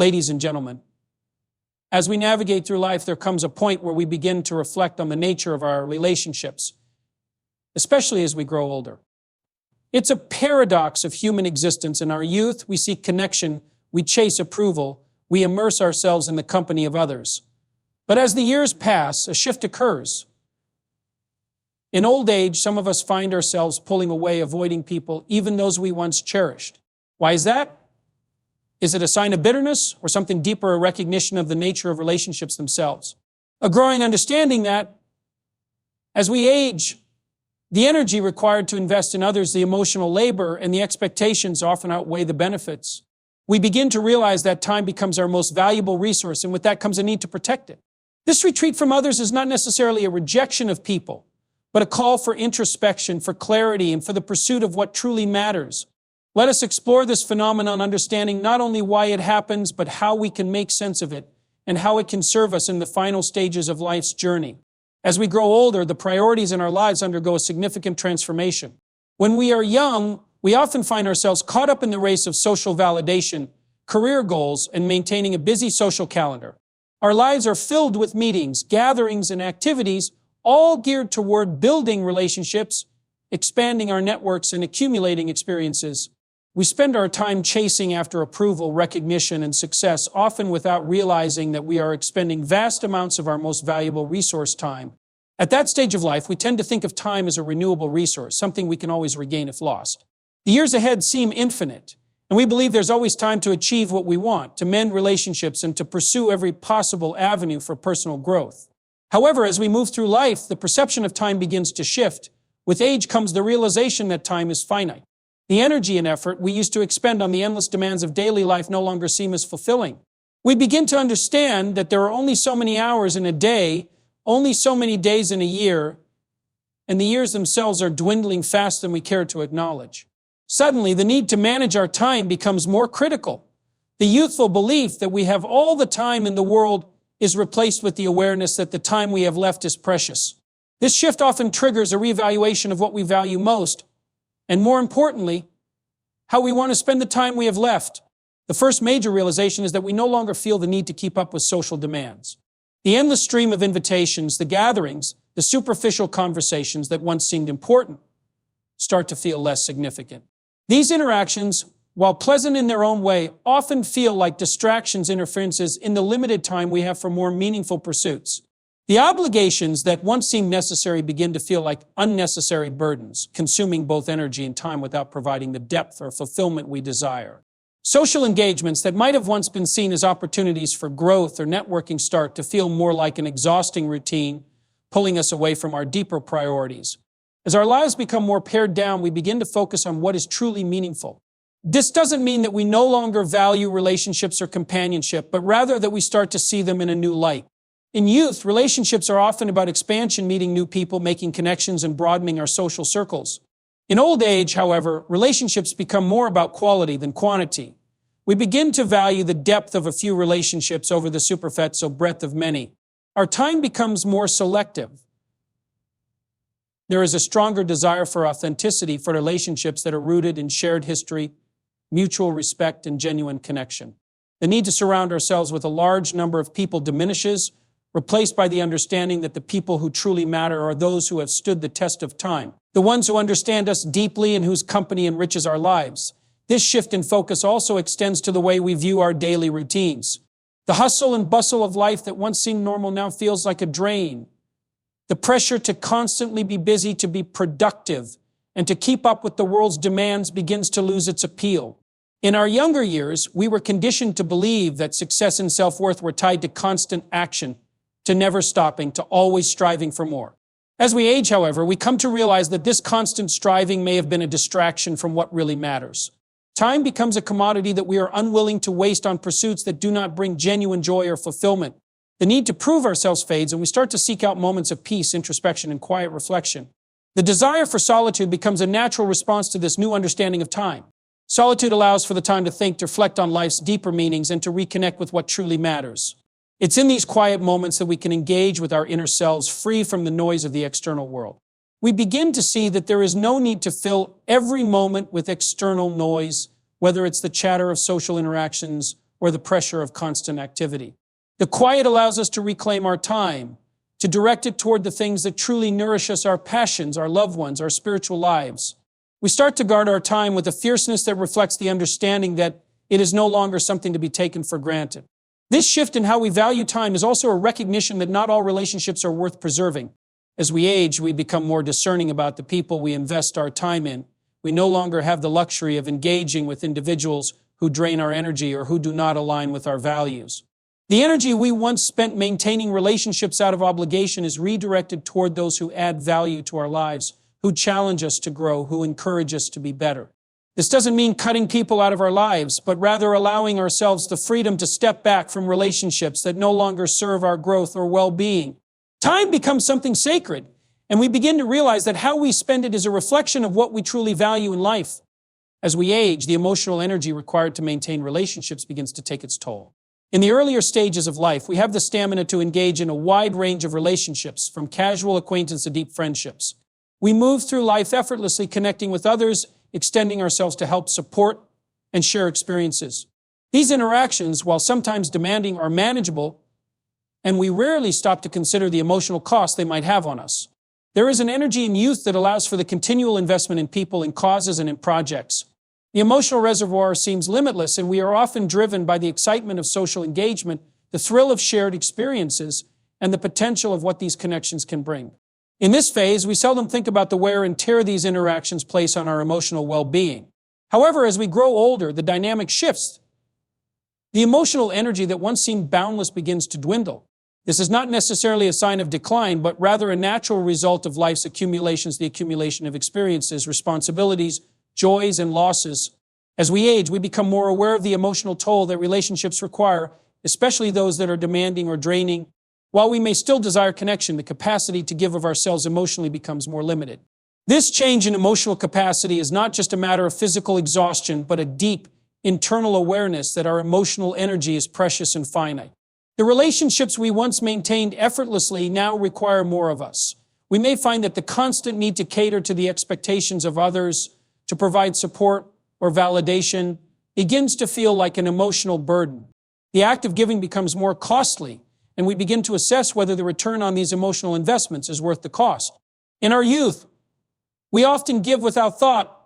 Ladies and gentlemen, as we navigate through life, there comes a point where we begin to reflect on the nature of our relationships, especially as we grow older. It's a paradox of human existence. In our youth, we seek connection, we chase approval, we immerse ourselves in the company of others. But as the years pass, a shift occurs. In old age, some of us find ourselves pulling away, avoiding people, even those we once cherished. Why is that? Is it a sign of bitterness or something deeper, a recognition of the nature of relationships themselves? A growing understanding that as we age, the energy required to invest in others, the emotional labor, and the expectations often outweigh the benefits. We begin to realize that time becomes our most valuable resource, and with that comes a need to protect it. This retreat from others is not necessarily a rejection of people, but a call for introspection, for clarity, and for the pursuit of what truly matters. Let us explore this phenomenon, understanding not only why it happens, but how we can make sense of it, and how it can serve us in the final stages of life's journey. As we grow older, the priorities in our lives undergo a significant transformation. When we are young, we often find ourselves caught up in the race of social validation, career goals, and maintaining a busy social calendar. Our lives are filled with meetings, gatherings, and activities, all geared toward building relationships, expanding our networks, and accumulating experiences. We spend our time chasing after approval, recognition, and success, often without realizing that we are expending vast amounts of our most valuable resource, time. At that stage of life, we tend to think of time as a renewable resource, something we can always regain if lost. The years ahead seem infinite, and we believe there's always time to achieve what we want, to mend relationships, and to pursue every possible avenue for personal growth. However, as we move through life, the perception of time begins to shift. With age comes the realization that time is finite. The energy and effort we used to expend on the endless demands of daily life no longer seem as fulfilling. We begin to understand that there are only so many hours in a day, only so many days in a year, and the years themselves are dwindling faster than we care to acknowledge. Suddenly, the need to manage our time becomes more critical. The youthful belief that we have all the time in the world is replaced with the awareness that the time we have left is precious. This shift often triggers a reevaluation of what we value most, and more importantly, how we want to spend the time we have left. The first major realization is that we no longer feel the need to keep up with social demands. The endless stream of invitations, the gatherings, the superficial conversations that once seemed important start to feel less significant. These interactions, while pleasant in their own way, often feel like distractions, interferences in the limited time we have for more meaningful pursuits. The obligations that once seemed necessary begin to feel like unnecessary burdens, consuming both energy and time without providing the depth or fulfillment we desire. Social engagements that might have once been seen as opportunities for growth or networking start to feel more like an exhausting routine, pulling us away from our deeper priorities. As our lives become more pared down, we begin to focus on what is truly meaningful. This doesn't mean that we no longer value relationships or companionship, but rather that we start to see them in a new light. In youth, relationships are often about expansion, meeting new people, making connections, and broadening our social circles. In old age, however, relationships become more about quality than quantity. We begin to value the depth of a few relationships over the superficial breadth of many. Our time becomes more selective. There is a stronger desire for authenticity, for relationships that are rooted in shared history, mutual respect, and genuine connection. The need to surround ourselves with a large number of people diminishes, replaced by the understanding that the people who truly matter are those who have stood the test of time, the ones who understand us deeply and whose company enriches our lives. This shift in focus also extends to the way we view our daily routines. The hustle and bustle of life that once seemed normal now feels like a drain. The pressure to constantly be busy, to be productive, and to keep up with the world's demands begins to lose its appeal. In our younger years, we were conditioned to believe that success and self-worth were tied to constant action, to never stopping, to always striving for more. As we age, however, we come to realize that this constant striving may have been a distraction from what really matters. Time becomes a commodity that we are unwilling to waste on pursuits that do not bring genuine joy or fulfillment. The need to prove ourselves fades, and we start to seek out moments of peace, introspection, and quiet reflection. The desire for solitude becomes a natural response to this new understanding of time. Solitude allows for the time to think, to reflect on life's deeper meanings, and to reconnect with what truly matters. It's in these quiet moments that we can engage with our inner selves, free from the noise of the external world. We begin to see that there is no need to fill every moment with external noise, whether it's the chatter of social interactions or the pressure of constant activity. The quiet allows us to reclaim our time, to direct it toward the things that truly nourish us, our passions, our loved ones, our spiritual lives. We start to guard our time with a fierceness that reflects the understanding that it is no longer something to be taken for granted. This shift in how we value time is also a recognition that not all relationships are worth preserving. As we age, we become more discerning about the people we invest our time in. We no longer have the luxury of engaging with individuals who drain our energy or who do not align with our values. The energy we once spent maintaining relationships out of obligation is redirected toward those who add value to our lives, who challenge us to grow, who encourage us to be better. This doesn't mean cutting people out of our lives, but rather allowing ourselves the freedom to step back from relationships that no longer serve our growth or well-being. Time becomes something sacred, and we begin to realize that how we spend it is a reflection of what we truly value in life. As we age, the emotional energy required to maintain relationships begins to take its toll. In the earlier stages of life, we have the stamina to engage in a wide range of relationships, from casual acquaintance to deep friendships. We move through life effortlessly, connecting with others, extending ourselves to help support and share experiences. These interactions, while sometimes demanding, are manageable, and we rarely stop to consider the emotional cost they might have on us. There is an energy in youth that allows for the continual investment in people, in causes, and in projects. The emotional reservoir seems limitless, and we are often driven by the excitement of social engagement, the thrill of shared experiences, and the potential of what these connections can bring. In this phase, we seldom think about the wear and tear these interactions place on our emotional well-being. However, as we grow older, the dynamic shifts. The emotional energy that once seemed boundless begins to dwindle. This is not necessarily a sign of decline, but rather a natural result of life's accumulations, the accumulation of experiences, responsibilities, joys, and losses. As we age, we become more aware of the emotional toll that relationships require, especially those that are demanding or draining. While we may still desire connection, the capacity to give of ourselves emotionally becomes more limited. This change in emotional capacity is not just a matter of physical exhaustion, but a deep internal awareness that our emotional energy is precious and finite. The relationships we once maintained effortlessly now require more of us. We may find that the constant need to cater to the expectations of others, to provide support or validation, begins to feel like an emotional burden. The act of giving becomes more costly, and we begin to assess whether the return on these emotional investments is worth the cost. In our youth, we often give without thought,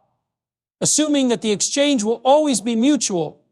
assuming that the exchange will always be mutual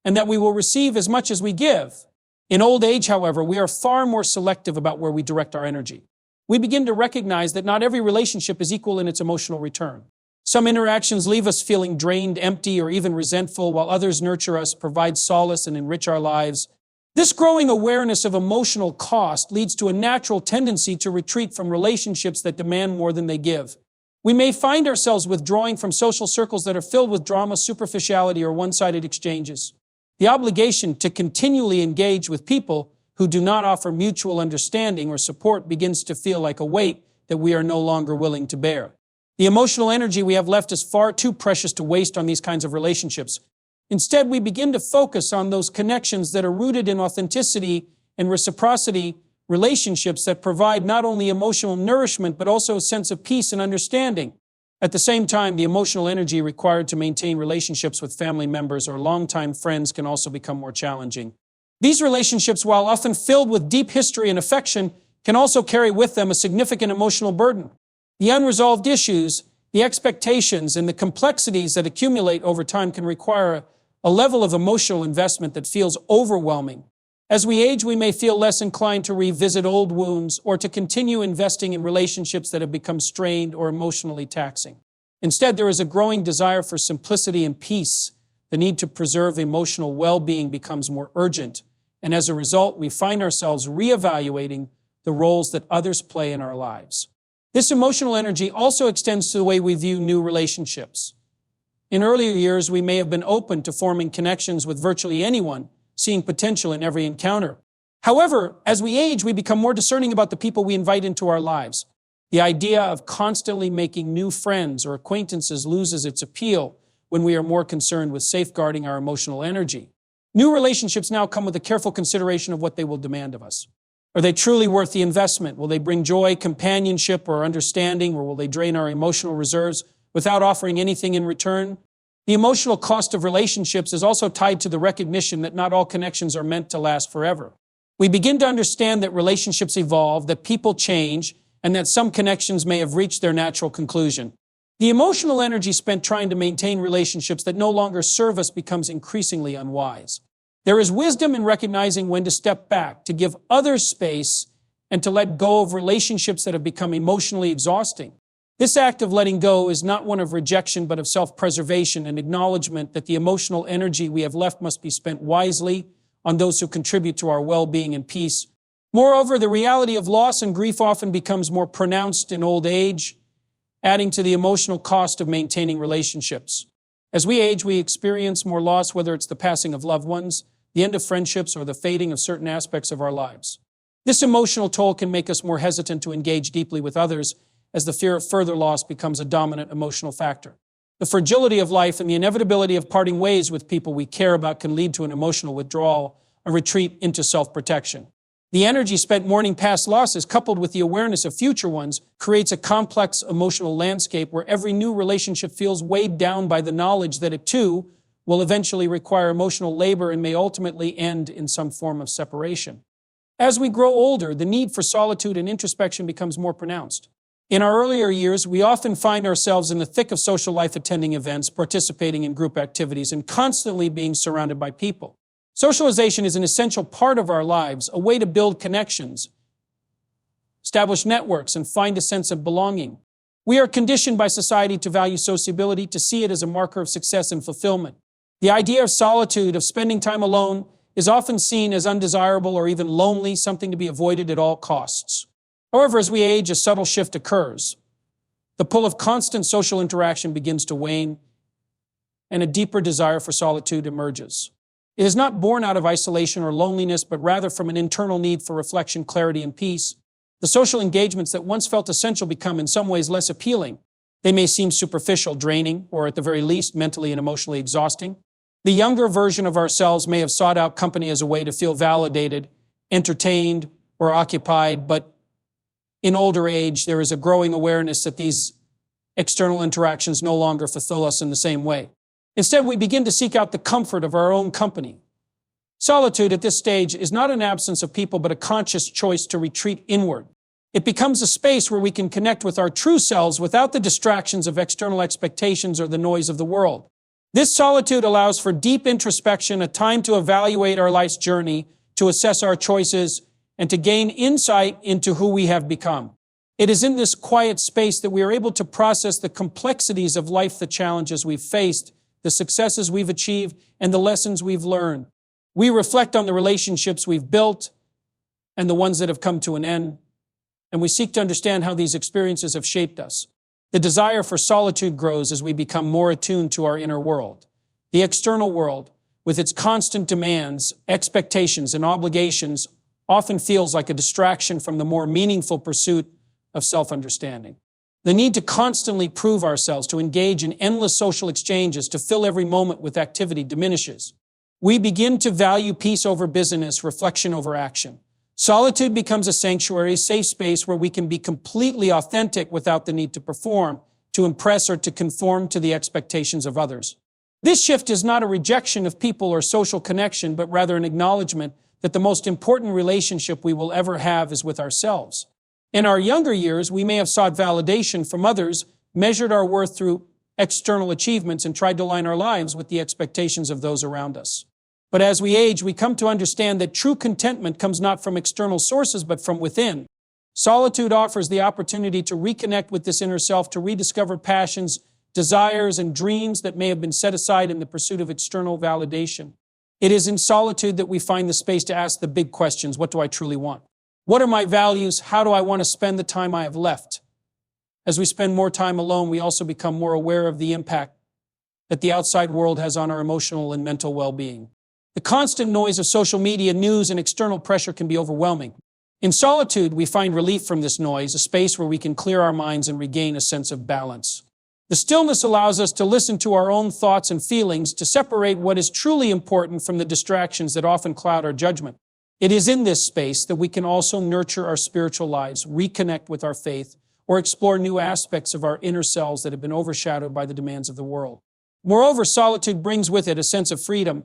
and that we will receive as much as we give. In old age, however, we are far more selective about where we direct our energy. We begin to recognize that not every relationship is equal in its emotional return. Some interactions leave us feeling drained, empty, or even resentful, while others nurture us, provide solace, and enrich our lives. This growing awareness of emotional cost leads to a natural tendency to retreat from relationships that demand more than they give. We may find ourselves withdrawing from social circles that are filled with drama, superficiality, or one-sided exchanges. The obligation to continually engage with people who do not offer mutual understanding or support begins to feel like a weight that we are no longer willing to bear. The emotional energy we have left is far too precious to waste on these kinds of relationships. Instead, we begin to focus on those connections that are rooted in authenticity and reciprocity, relationships that provide not only emotional nourishment, but also a sense of peace and understanding. At the same time, the emotional energy required to maintain relationships with family members or longtime friends can also become more challenging. These relationships, while often filled with deep history and affection, can also carry with them a significant emotional burden. The unresolved issues, the expectations, and the complexities that accumulate over time can require a level of emotional investment that feels overwhelming. As we age, we may feel less inclined to revisit old wounds or to continue investing in relationships that have become strained or emotionally taxing. Instead, there is a growing desire for simplicity and peace. The need to preserve emotional well-being becomes more urgent, and as a result, we find ourselves reevaluating the roles that others play in our lives. This emotional energy also extends to the way we view new relationships. In earlier years, we may have been open to forming connections with virtually anyone, seeing potential in every encounter. However, as we age, we become more discerning about the people we invite into our lives. The idea of constantly making new friends or acquaintances loses its appeal when we are more concerned with safeguarding our emotional energy. New relationships now come with a careful consideration of what they will demand of us. Are they truly worth the investment? Will they bring joy, companionship, or understanding, or will they drain our emotional reserves without offering anything in return? The emotional cost of relationships is also tied to the recognition that not all connections are meant to last forever. We begin to understand that relationships evolve, that people change, and that some connections may have reached their natural conclusion. The emotional energy spent trying to maintain relationships that no longer serve us becomes increasingly unwise. There is wisdom in recognizing when to step back, to give others space, and to let go of relationships that have become emotionally exhausting. This act of letting go is not one of rejection, but of self-preservation and acknowledgement that the emotional energy we have left must be spent wisely on those who contribute to our well-being and peace. Moreover, the reality of loss and grief often becomes more pronounced in old age, adding to the emotional cost of maintaining relationships. As we age, we experience more loss, whether it's the passing of loved ones, the end of friendships, or the fading of certain aspects of our lives. This emotional toll can make us more hesitant to engage deeply with others, as the fear of further loss becomes a dominant emotional factor. The fragility of life and the inevitability of parting ways with people we care about can lead to an emotional withdrawal, a retreat into self-protection. The energy spent mourning past losses, coupled with the awareness of future ones, creates a complex emotional landscape where every new relationship feels weighed down by the knowledge that it too will eventually require emotional labor and may ultimately end in some form of separation. As we grow older, the need for solitude and introspection becomes more pronounced. In our earlier years, we often find ourselves in the thick of social life, attending events, participating in group activities, and constantly being surrounded by people. Socialization is an essential part of our lives, a way to build connections, establish networks, and find a sense of belonging. We are conditioned by society to value sociability, to see it as a marker of success and fulfillment. The idea of solitude, of spending time alone, is often seen as undesirable or even lonely, something to be avoided at all costs. However, as we age, a subtle shift occurs. The pull of constant social interaction begins to wane, and a deeper desire for solitude emerges. It is not born out of isolation or loneliness, but rather from an internal need for reflection, clarity, and peace. The social engagements that once felt essential become in some ways less appealing. They may seem superficial, draining, or at the very least mentally and emotionally exhausting. The younger version of ourselves may have sought out company as a way to feel validated, entertained, or occupied, but in older age, there is a growing awareness that these external interactions no longer fulfill us in the same way. Instead, we begin to seek out the comfort of our own company. Solitude at this stage is not an absence of people, but a conscious choice to retreat inward. It becomes a space where we can connect with our true selves without the distractions of external expectations or the noise of the world. This solitude allows for deep introspection, a time to evaluate our life's journey, to assess our choices, and to gain insight into who we have become. It is in this quiet space that we are able to process the complexities of life, the challenges we've faced, the successes we've achieved, and the lessons we've learned. We reflect on the relationships we've built and the ones that have come to an end, and we seek to understand how these experiences have shaped us. The desire for solitude grows as we become more attuned to our inner world. The external world, with its constant demands, expectations, and obligations, often feels like a distraction from the more meaningful pursuit of self-understanding. The need to constantly prove ourselves, to engage in endless social exchanges, to fill every moment with activity diminishes. We begin to value peace over busyness, reflection over action. Solitude becomes a sanctuary, a safe space where we can be completely authentic without the need to perform, to impress, or to conform to the expectations of others. This shift is not a rejection of people or social connection, but rather an acknowledgement that the most important relationship we will ever have is with ourselves. In our younger years, we may have sought validation from others, measured our worth through external achievements, and tried to align our lives with the expectations of those around us. But as we age, we come to understand that true contentment comes not from external sources, but from within. Solitude offers the opportunity to reconnect with this inner self, to rediscover passions, desires, and dreams that may have been set aside in the pursuit of external validation. It is in solitude that we find the space to ask the big questions. What do I truly want? What are my values? How do I want to spend the time I have left? As we spend more time alone, we also become more aware of the impact that the outside world has on our emotional and mental well-being. The constant noise of social media, news, and external pressure can be overwhelming. In solitude, we find relief from this noise, a space where we can clear our minds and regain a sense of balance. The stillness allows us to listen to our own thoughts and feelings, to separate what is truly important from the distractions that often cloud our judgment. It is in this space that we can also nurture our spiritual lives, reconnect with our faith, or explore new aspects of our inner selves that have been overshadowed by the demands of the world. Moreover, solitude brings with it a sense of freedom.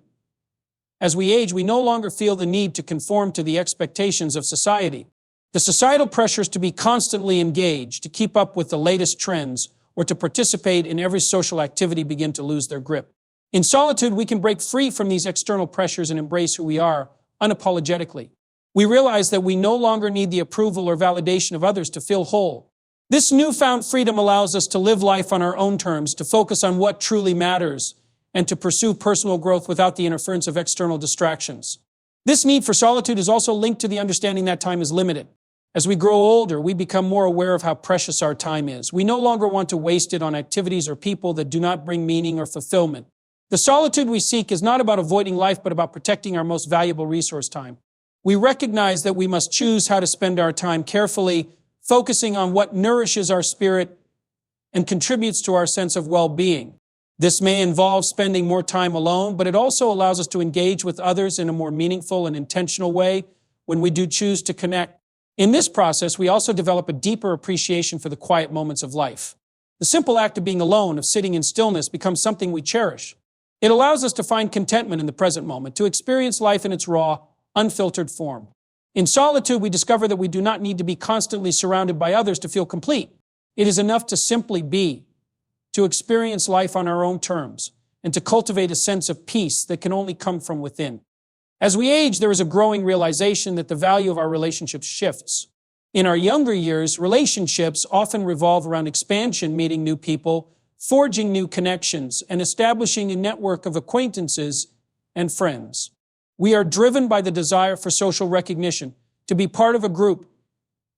As we age, we no longer feel the need to conform to the expectations of society. The societal pressures to be constantly engaged, to keep up with the latest trends, or to participate in every social activity begin to lose their grip. In solitude, we can break free from these external pressures and embrace who we are unapologetically. We realize that we no longer need the approval or validation of others to feel whole. This newfound freedom allows us to live life on our own terms, to focus on what truly matters, and to pursue personal growth without the interference of external distractions. This need for solitude is also linked to the understanding that time is limited. As we grow older, we become more aware of how precious our time is. We no longer want to waste it on activities or people that do not bring meaning or fulfillment. The solitude we seek is not about avoiding life, but about protecting our most valuable resource, time. We recognize that we must choose how to spend our time carefully, focusing on what nourishes our spirit and contributes to our sense of well-being. This may involve spending more time alone, but it also allows us to engage with others in a more meaningful and intentional way when we do choose to connect. In this process, we also develop a deeper appreciation for the quiet moments of life. The simple act of being alone, of sitting in stillness, becomes something we cherish. It allows us to find contentment in the present moment, to experience life in its raw, unfiltered form. In solitude, we discover that we do not need to be constantly surrounded by others to feel complete. It is enough to simply be, to experience life on our own terms, and to cultivate a sense of peace that can only come from within. As we age, there is a growing realization that the value of our relationships shifts. In our younger years, relationships often revolve around expansion, meeting new people, forging new connections, and establishing a network of acquaintances and friends. We are driven by the desire for social recognition, to be part of a group,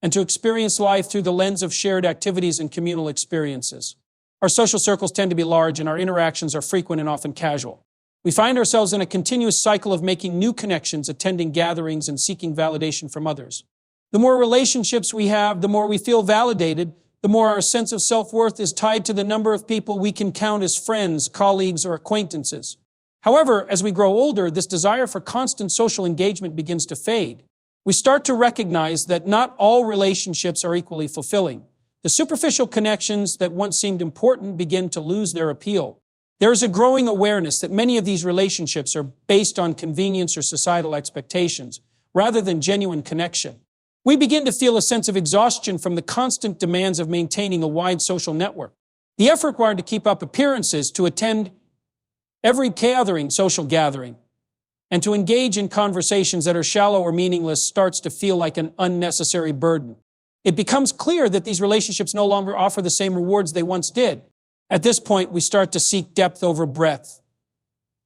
and to experience life through the lens of shared activities and communal experiences. Our social circles tend to be large, and our interactions are frequent and often casual. We find ourselves in a continuous cycle of making new connections, attending gatherings, and seeking validation from others. The more relationships we have, the more we feel validated, the more our sense of self-worth is tied to the number of people we can count as friends, colleagues, or acquaintances. However, as we grow older, this desire for constant social engagement begins to fade. We start to recognize that not all relationships are equally fulfilling. The superficial connections that once seemed important begin to lose their appeal. There is a growing awareness that many of these relationships are based on convenience or societal expectations, rather than genuine connection. We begin to feel a sense of exhaustion from the constant demands of maintaining a wide social network. The effort required to keep up appearances, to attend every social gathering, and to engage in conversations that are shallow or meaningless starts to feel like an unnecessary burden. It becomes clear that these relationships no longer offer the same rewards they once did. At this point, we start to seek depth over breadth.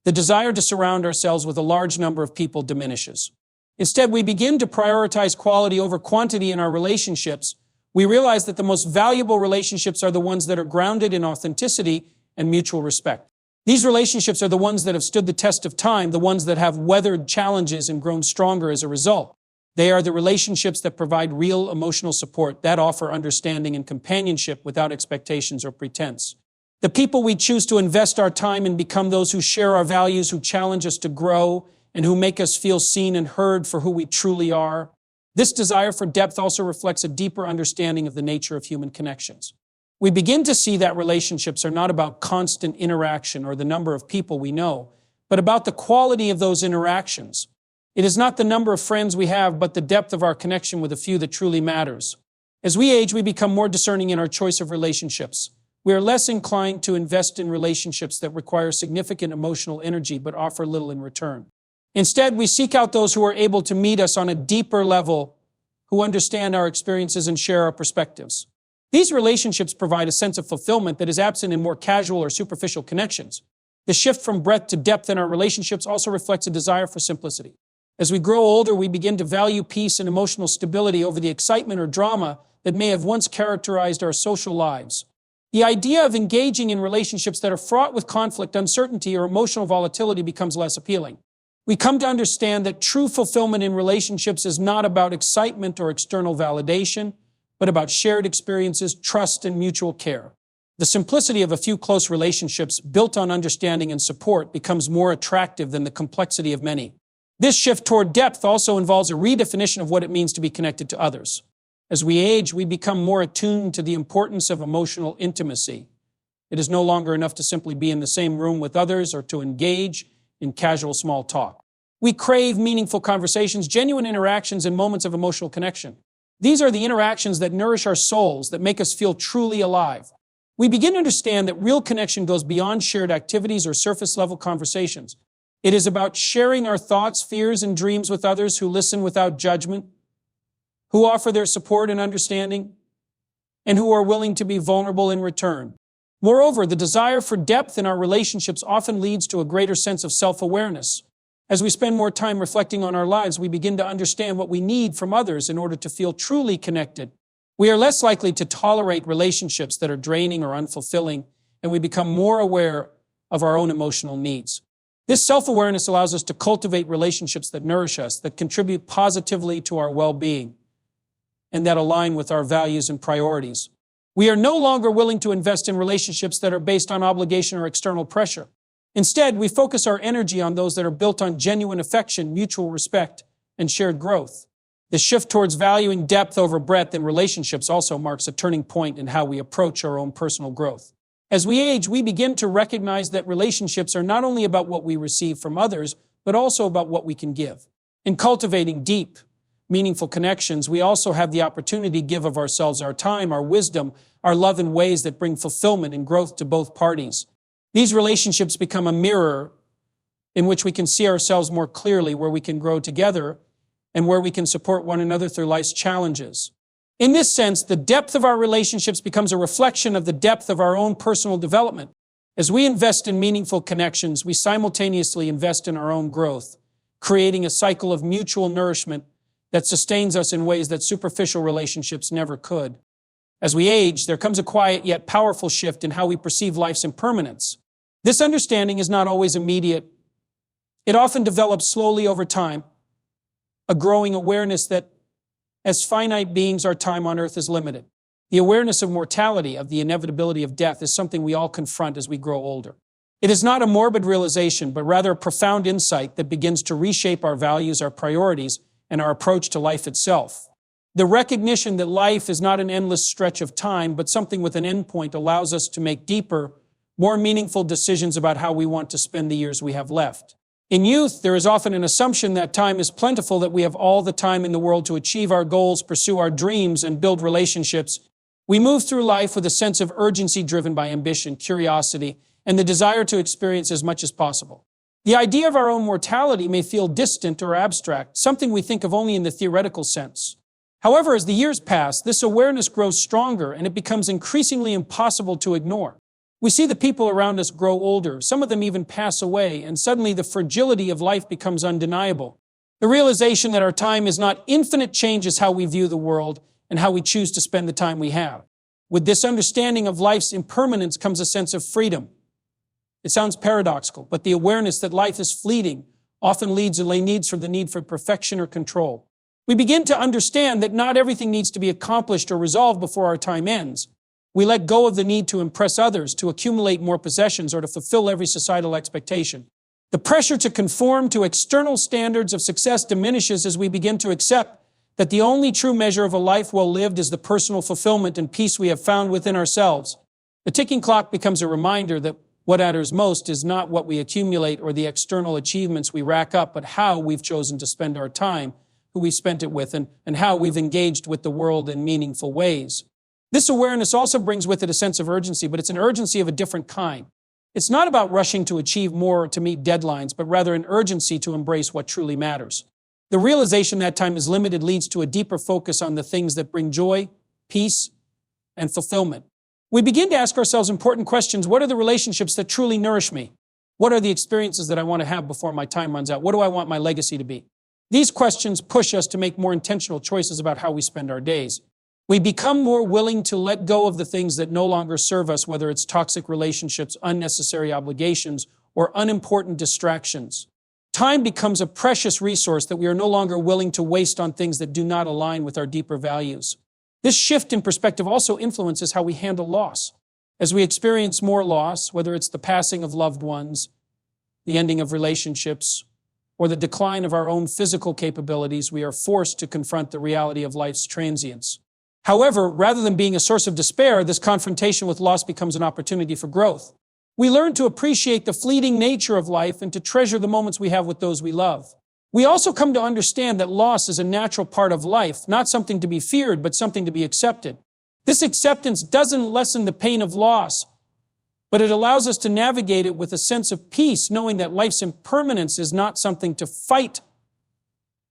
The desire to surround ourselves with a large number of people diminishes. Instead, we begin to prioritize quality over quantity in our relationships. We realize that the most valuable relationships are the ones that are grounded in authenticity and mutual respect. These relationships are the ones that have stood the test of time, the ones that have weathered challenges and grown stronger as a result. They are the relationships that provide real emotional support, that offer understanding and companionship without expectations or pretense. The people we choose to invest our time in become those who share our values, who challenge us to grow, and who make us feel seen and heard for who we truly are. This desire for depth also reflects a deeper understanding of the nature of human connections. We begin to see that relationships are not about constant interaction or the number of people we know, but about the quality of those interactions. It is not the number of friends we have, but the depth of our connection with a few that truly matters. As we age, we become more discerning in our choice of relationships. We are less inclined to invest in relationships that require significant emotional energy but offer little in return. Instead, we seek out those who are able to meet us on a deeper level, who understand our experiences and share our perspectives. These relationships provide a sense of fulfillment that is absent in more casual or superficial connections. The shift from breadth to depth in our relationships also reflects a desire for simplicity. As we grow older, we begin to value peace and emotional stability over the excitement or drama that may have once characterized our social lives. The idea of engaging in relationships that are fraught with conflict, uncertainty, or emotional volatility becomes less appealing. We come to understand that true fulfillment in relationships is not about excitement or external validation, but about shared experiences, trust, and mutual care. The simplicity of a few close relationships built on understanding and support becomes more attractive than the complexity of many. This shift toward depth also involves a redefinition of what it means to be connected to others. As we age, we become more attuned to the importance of emotional intimacy. It is no longer enough to simply be in the same room with others or to engage in casual small talk. We crave meaningful conversations, genuine interactions, and moments of emotional connection. These are the interactions that nourish our souls, that make us feel truly alive. We begin to understand that real connection goes beyond shared activities or surface-level conversations. It is about sharing our thoughts, fears, and dreams with others who listen without judgment, who offer their support and understanding, and who are willing to be vulnerable in return. Moreover, the desire for depth in our relationships often leads to a greater sense of self-awareness. As we spend more time reflecting on our lives, we begin to understand what we need from others in order to feel truly connected. We are less likely to tolerate relationships that are draining or unfulfilling, and we become more aware of our own emotional needs. This self-awareness allows us to cultivate relationships that nourish us, that contribute positively to our well-being, and that align with our values and priorities. We are no longer willing to invest in relationships that are based on obligation or external pressure. Instead, we focus our energy on those that are built on genuine affection, mutual respect, and shared growth. The shift towards valuing depth over breadth in relationships also marks a turning point in how we approach our own personal growth. As we age, we begin to recognize that relationships are not only about what we receive from others, but also about what we can give. In cultivating deep, meaningful connections, we also have the opportunity to give of ourselves, our time, our wisdom, our love in ways that bring fulfillment and growth to both parties. These relationships become a mirror in which we can see ourselves more clearly, where we can grow together, and where we can support one another through life's challenges. In this sense, the depth of our relationships becomes a reflection of the depth of our own personal development. As we invest in meaningful connections, we simultaneously invest in our own growth, creating a cycle of mutual nourishment that sustains us in ways that superficial relationships never could. As we age, there comes a quiet yet powerful shift in how we perceive life's impermanence. This understanding is not always immediate. It often develops slowly over time, a growing awareness that as finite beings, our time on earth is limited. The awareness of mortality, of the inevitability of death, is something we all confront as we grow older. It is not a morbid realization, but rather a profound insight that begins to reshape our values, our priorities, and our approach to life itself. The recognition that life is not an endless stretch of time, but something with an endpoint, allows us to make deeper, more meaningful decisions about how we want to spend the years we have left. In youth, there is often an assumption that time is plentiful, that we have all the time in the world to achieve our goals, pursue our dreams, and build relationships. We move through life with a sense of urgency driven by ambition, curiosity, and the desire to experience as much as possible. The idea of our own mortality may feel distant or abstract, something we think of only in the theoretical sense. However, as the years pass, this awareness grows stronger, and it becomes increasingly impossible to ignore. We see the people around us grow older, some of them even pass away, and suddenly the fragility of life becomes undeniable. The realization that our time is not infinite changes how we view the world and how we choose to spend the time we have. With this understanding of life's impermanence comes a sense of freedom. It sounds paradoxical, but the awareness that life is fleeting often leads to the need for perfection or control. We begin to understand that not everything needs to be accomplished or resolved before our time ends. We let go of the need to impress others, to accumulate more possessions, or to fulfill every societal expectation. The pressure to conform to external standards of success diminishes as we begin to accept that the only true measure of a life well lived is the personal fulfillment and peace we have found within ourselves. The ticking clock becomes a reminder that what matters most is not what we accumulate or the external achievements we rack up, but how we've chosen to spend our time, who we've spent it with, and how we've engaged with the world in meaningful ways. This awareness also brings with it a sense of urgency, but it's an urgency of a different kind. It's not about rushing to achieve more or to meet deadlines, but rather an urgency to embrace what truly matters. The realization that time is limited leads to a deeper focus on the things that bring joy, peace, and fulfillment. We begin to ask ourselves important questions. What are the relationships that truly nourish me? What are the experiences that I want to have before my time runs out? What do I want my legacy to be? These questions push us to make more intentional choices about how we spend our days. We become more willing to let go of the things that no longer serve us, whether it's toxic relationships, unnecessary obligations, or unimportant distractions. Time becomes a precious resource that we are no longer willing to waste on things that do not align with our deeper values. This shift in perspective also influences how we handle loss. As we experience more loss, whether it's the passing of loved ones, the ending of relationships, or the decline of our own physical capabilities, we are forced to confront the reality of life's transience. However, rather than being a source of despair, this confrontation with loss becomes an opportunity for growth. We learn to appreciate the fleeting nature of life and to treasure the moments we have with those we love. We also come to understand that loss is a natural part of life, not something to be feared, but something to be accepted. This acceptance doesn't lessen the pain of loss, but it allows us to navigate it with a sense of peace, knowing that life's impermanence is not something to fight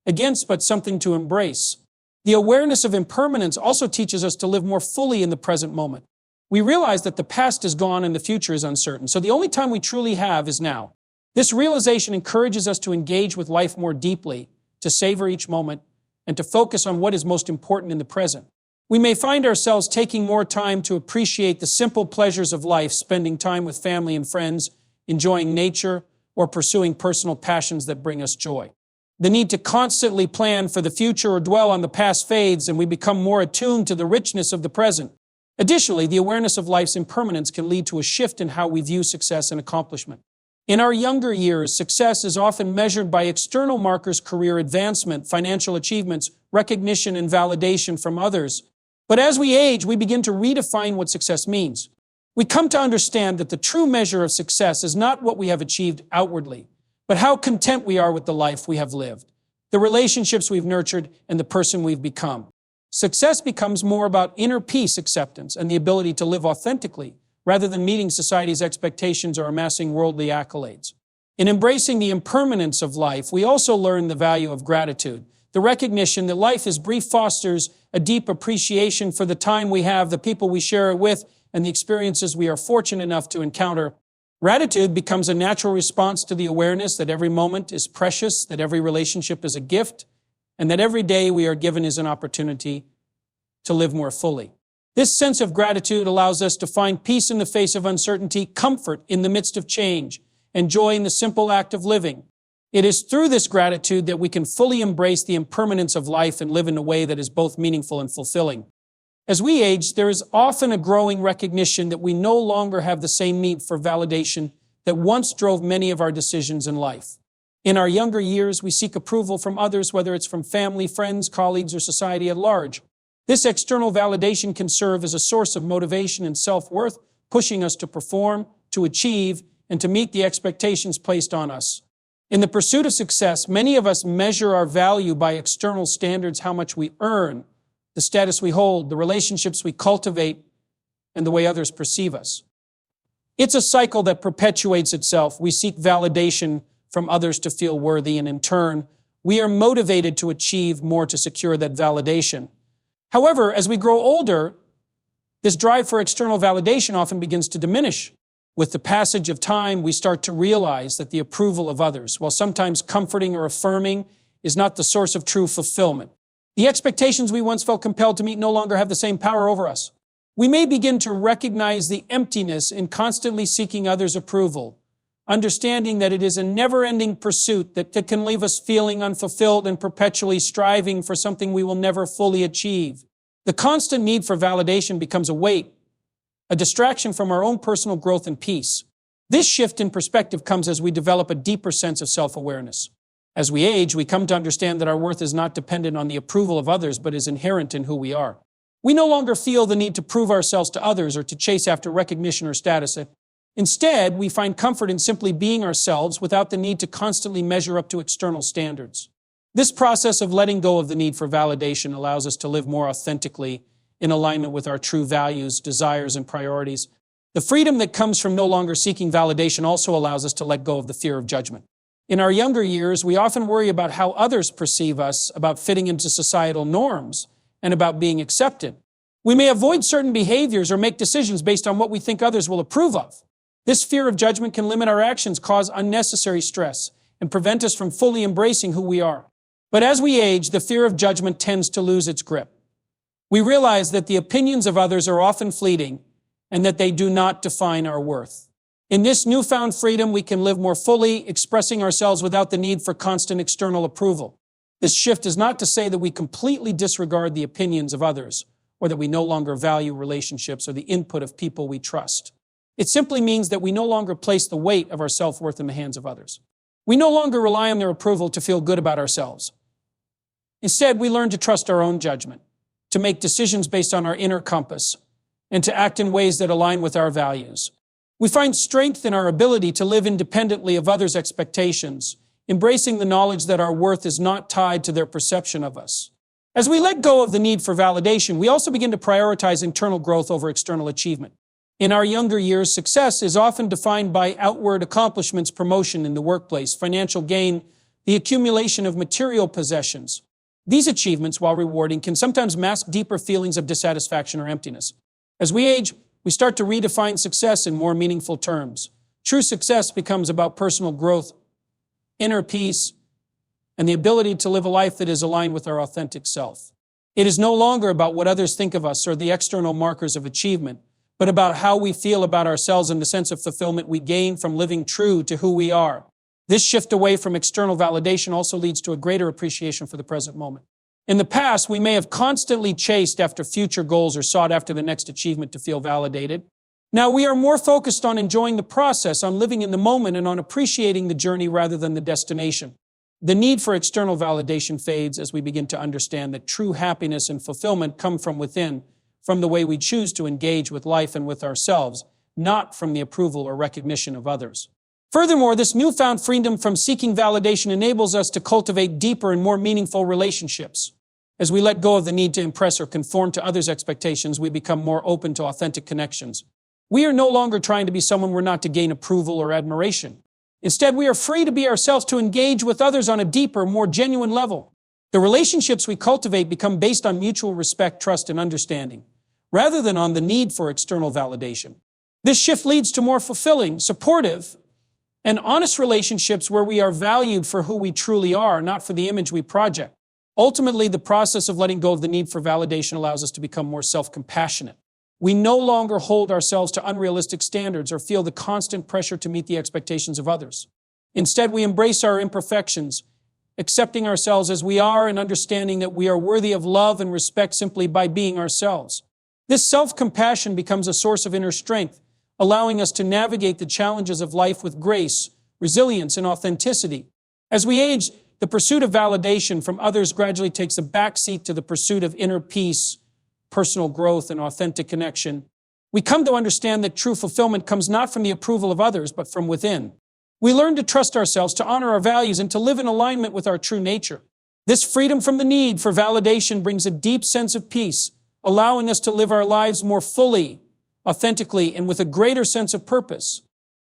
against, but something to embrace. The awareness of impermanence also teaches us to live more fully in the present moment. We realize that the past is gone and the future is uncertain, so the only time we truly have is now. This realization encourages us to engage with life more deeply, to savor each moment, and to focus on what is most important in the present. We may find ourselves taking more time to appreciate the simple pleasures of life, spending time with family and friends, enjoying nature, or pursuing personal passions that bring us joy. The need to constantly plan for the future or dwell on the past fades, and we become more attuned to the richness of the present. Additionally, the awareness of life's impermanence can lead to a shift in how we view success and accomplishment. In our younger years, success is often measured by external markers, career advancement, financial achievements, recognition, and validation from others. But as we age, we begin to redefine what success means. We come to understand that the true measure of success is not what we have achieved outwardly, but how content we are with the life we have lived, the relationships we've nurtured, and the person we've become. Success becomes more about inner peace, acceptance, and the ability to live authentically, rather than meeting society's expectations or amassing worldly accolades. In embracing the impermanence of life, we also learn the value of gratitude. The recognition that life is brief fosters a deep appreciation for the time we have, the people we share it with, and the experiences we are fortunate enough to encounter. Gratitude becomes a natural response to the awareness that every moment is precious, that every relationship is a gift, and that every day we are given is an opportunity to live more fully. This sense of gratitude allows us to find peace in the face of uncertainty, comfort in the midst of change, and joy in the simple act of living. It is through this gratitude that we can fully embrace the impermanence of life and live in a way that is both meaningful and fulfilling. As we age, there is often a growing recognition that we no longer have the same need for validation that once drove many of our decisions in life. In our younger years, we seek approval from others, whether it's from family, friends, colleagues, or society at large. This external validation can serve as a source of motivation and self-worth, pushing us to perform, to achieve, and to meet the expectations placed on us. In the pursuit of success, many of us measure our value by external standards, how much we earn, the status we hold, the relationships we cultivate, and the way others perceive us. It's a cycle that perpetuates itself. We seek validation from others to feel worthy, and in turn, we are motivated to achieve more to secure that validation. However, as we grow older, this drive for external validation often begins to diminish. With the passage of time, we start to realize that the approval of others, while sometimes comforting or affirming, is not the source of true fulfillment. The expectations we once felt compelled to meet no longer have the same power over us. We may begin to recognize the emptiness in constantly seeking others' approval, understanding that it is a never-ending pursuit that can leave us feeling unfulfilled and perpetually striving for something we will never fully achieve. The constant need for validation becomes a weight, a distraction from our own personal growth and peace. This shift in perspective comes as we develop a deeper sense of self-awareness. As we age, we come to understand that our worth is not dependent on the approval of others, but is inherent in who we are. We no longer feel the need to prove ourselves to others or to chase after recognition or status. Instead, we find comfort in simply being ourselves without the need to constantly measure up to external standards. This process of letting go of the need for validation allows us to live more authentically in alignment with our true values, desires, and priorities. The freedom that comes from no longer seeking validation also allows us to let go of the fear of judgment. In our younger years, we often worry about how others perceive us, about fitting into societal norms, and about being accepted. We may avoid certain behaviors or make decisions based on what we think others will approve of. This fear of judgment can limit our actions, cause unnecessary stress, and prevent us from fully embracing who we are. But as we age, the fear of judgment tends to lose its grip. We realize that the opinions of others are often fleeting and that they do not define our worth. In this newfound freedom, we can live more fully, expressing ourselves without the need for constant external approval. This shift is not to say that we completely disregard the opinions of others, or that we no longer value relationships or the input of people we trust. It simply means that we no longer place the weight of our self-worth in the hands of others. We no longer rely on their approval to feel good about ourselves. Instead, we learn to trust our own judgment, to make decisions based on our inner compass, and to act in ways that align with our values. We find strength in our ability to live independently of others' expectations, embracing the knowledge that our worth is not tied to their perception of us. As we let go of the need for validation, we also begin to prioritize internal growth over external achievement. In our younger years, success is often defined by outward accomplishments, promotion in the workplace, financial gain, the accumulation of material possessions. These achievements, while rewarding, can sometimes mask deeper feelings of dissatisfaction or emptiness. As we age, we start to redefine success in more meaningful terms. True success becomes about personal growth, inner peace, and the ability to live a life that is aligned with our authentic self. It is no longer about what others think of us or the external markers of achievement, but about how we feel about ourselves and the sense of fulfillment we gain from living true to who we are. This shift away from external validation also leads to a greater appreciation for the present moment. In the past, we may have constantly chased after future goals or sought after the next achievement to feel validated. Now we are more focused on enjoying the process, on living in the moment, and on appreciating the journey rather than the destination. The need for external validation fades as we begin to understand that true happiness and fulfillment come from within, from the way we choose to engage with life and with ourselves, not from the approval or recognition of others. Furthermore, this newfound freedom from seeking validation enables us to cultivate deeper and more meaningful relationships. As we let go of the need to impress or conform to others' expectations, we become more open to authentic connections. We are no longer trying to be someone we're not to gain approval or admiration. Instead, we are free to be ourselves, to engage with others on a deeper, more genuine level. The relationships we cultivate become based on mutual respect, trust, and understanding, rather than on the need for external validation. This shift leads to more fulfilling, supportive, and honest relationships where we are valued for who we truly are, not for the image we project. Ultimately, the process of letting go of the need for validation allows us to become more self-compassionate. We no longer hold ourselves to unrealistic standards or feel the constant pressure to meet the expectations of others. Instead, we embrace our imperfections, accepting ourselves as we are and understanding that we are worthy of love and respect simply by being ourselves. This self-compassion becomes a source of inner strength, allowing us to navigate the challenges of life with grace, resilience, and authenticity. As we age, the pursuit of validation from others gradually takes a backseat to the pursuit of inner peace, personal growth, and authentic connection. We come to understand that true fulfillment comes not from the approval of others, but from within. We learn to trust ourselves, to honor our values, and to live in alignment with our true nature. This freedom from the need for validation brings a deep sense of peace, allowing us to live our lives more fully, authentically, and with a greater sense of purpose.